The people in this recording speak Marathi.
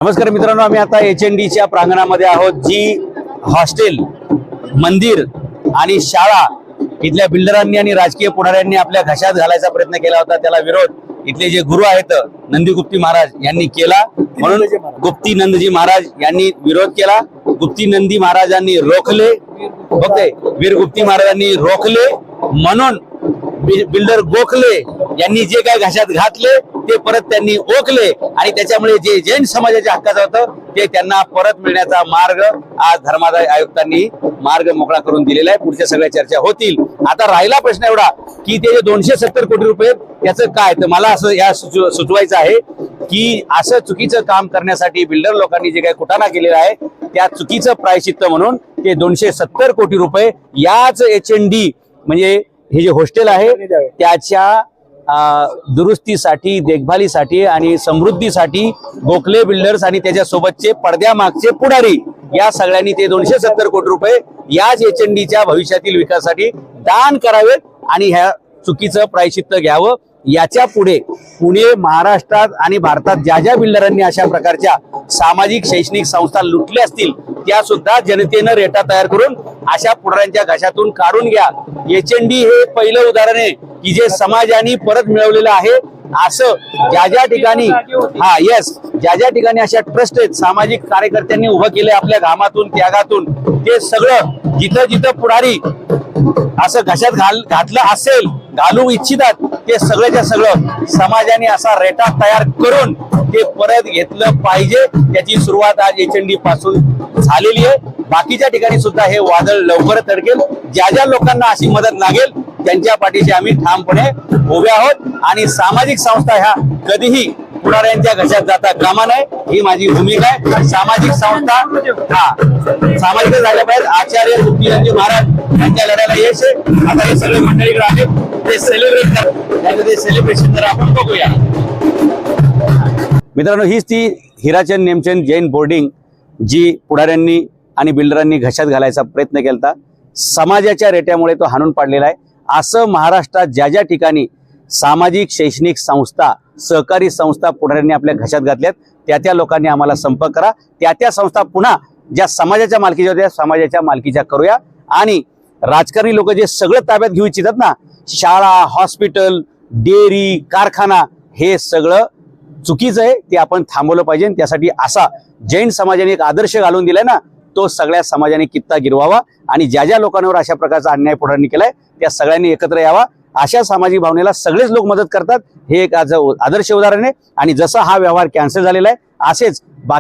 नमस्कार मित्रांनो, आम्ही आता HNDच्या प्रांगणामध्ये आहोत। जी हॉस्टेल, मंदिर आणि शाळा इथल्या बिल्डरांनी आणि राजकीय पुढाऱ्यांनी आपल्या घशात घालायचा प्रयत्न केला होता, त्याला विरोध इथले जे गुरु आहेत नंदी गुप्ती महाराज यांनी केला। म्हणून गुप्ती नंदजी महाराज यांनी विरोध केला। गुप्ती नंदी महाराजांनी रोखले, ओके, वीर गुप्ती महाराजांनी रोखले। म्हणून बिल्डर गोखले यांनी जे काय घशात घातले ते परत त्यांनी ओकले आणि त्याच्यामुळे जे जैन समाजाच्या हक्काचं होतं ते त्यांना परत मिळण्याचा मार्ग आज धर्मादाय आयुक्तांनी मार्ग मोकळा करून दिलेला आहे। पुढच्या सगळ्या चर्चा होतील। आता राहिला प्रश्न एवढा की ते 270 कोटी रुपये याचं काय, तर मला असं या सुचवायचं आहे की असं चुकीचं काम करण्यासाठी बिल्डर लोकांनी जे काही कुटाणा केलेला आहे त्या चुकीचं प्रायश्चित्त म्हणून ते 270 कोटी रुपये याच HND म्हणजे हे जे हॉस्टेल आहे त्याच्या दुरुस्तीसाठी, देखभालीसाठी आणि समृद्धीसाठी गोखले बिल्डर्स आणि त्याच्या सोबतचे पडद्यामागचे पुढारी या सगळ्यांनी ते 270 कोटी रुपये याच HNDच्या भविष्यातील विकासासाठी दान करावेत आणि ह्या चुकीचं प्रायश्चित्त घ्यावं। याच्या पुढे पुणे, महाराष्ट्रात आणि भारतात ज्या ज्या बिल्डरांनी अशा प्रकारच्या सामाजिक शैक्षणिक संस्था लुटल्या असतील त्या सुद्धा जनतेनं रेटा तयार करून अशा पुढाऱ्यांच्या घशातून काढून घ्या। HND हे पहिलं उदाहरण आहे की जे समाजाने परत मिळवलेलं आहे। असं ज्या ज्या ठिकाणी ज्या ज्या ठिकाणी अशा ट्रस्ट आहेत, सामाजिक कार्यकर्त्यांनी उभं केलंय आपल्या घामातून, त्यागातून, ते सगळं जिथं जिथं पुढारी असं घशात घातलं असेल, घालू इच्छितात, ते सगळ्याच्या सगळं समाजाने असा रेटा तयार करून ते परत घेतलं पाहिजे। त्याची सुरुवात आज HND पासून झालेली आहे। बाकीच्या ठिकाणी सुद्धा हे वादळ लवकरच तडकेल। ज्या ज्या लोकांना अशी मदत लागेल त्यांच्या पाठीशी आम्ही ठामपणे उभे आहोत आणि सामाजिक संस्था ह्या कधीही पुढाऱ्यांच्या घशात जाता कामा नये, ही माझी भूमिका आहे। सामाजिक संस्था सामाजिक झाल्या पाहिजे। आचार्य गुप्ती महाराज यांच्या लढ्याला यश आहे। आता हे सगळे मंडळीकडे आले, ते सेलिब्रेट करतात, ते सेलिब्रेशन जर आपण बघूया। मित्रांनो, हीच ती हिराचंद नेमचंद जैन बोर्डिंग जी पुढाऱ्यांनी आणि बिल्डरांनी घशात घालायचा प्रयत्न केला। समाजाच्या रेट्यामुळे तो हाणून पाडलेला आहे। असं महाराष्ट्रात ज्या ज्या ठिकाणी सामाजिक शैक्षणिक संस्था, सहकारी संस्था पुढाऱ्यांनी आपल्या घशात घातल्यात त्या लोकांनी आम्हाला संपर्क करा। त्या संस्था पुन्हा ज्या समाजाच्या मालकीच्या होत्या समाजाच्या मालकीच्या करूया आणि राजकारणी लोक जे सगळं ताब्यात घेऊ इच्छितात ना, शाळा, हॉस्पिटल, डेअरी, कारखाना, हे सगळं चुकीचं आहे, ते आपण थांबवलं पाहिजे। त्यासाठी असा जैन समाजाने एक आदर्श घालून दिलाय ना, तो सगळ्या समाजाने कित्ता गिरवावा आणि ज्या ज्या लोकांवर अशा प्रकारचा अन्याय पुढाऱ्यांनी केलाय त्या सगळ्यांनी एकत्र यावा। अशा सामाजिक भावनेला सगळेच लोक मदत करतात, हे एक आदर्श उदाहरण आहे। आणि जसा हा व्यवहार कॅन्सल झालेला आहे असेच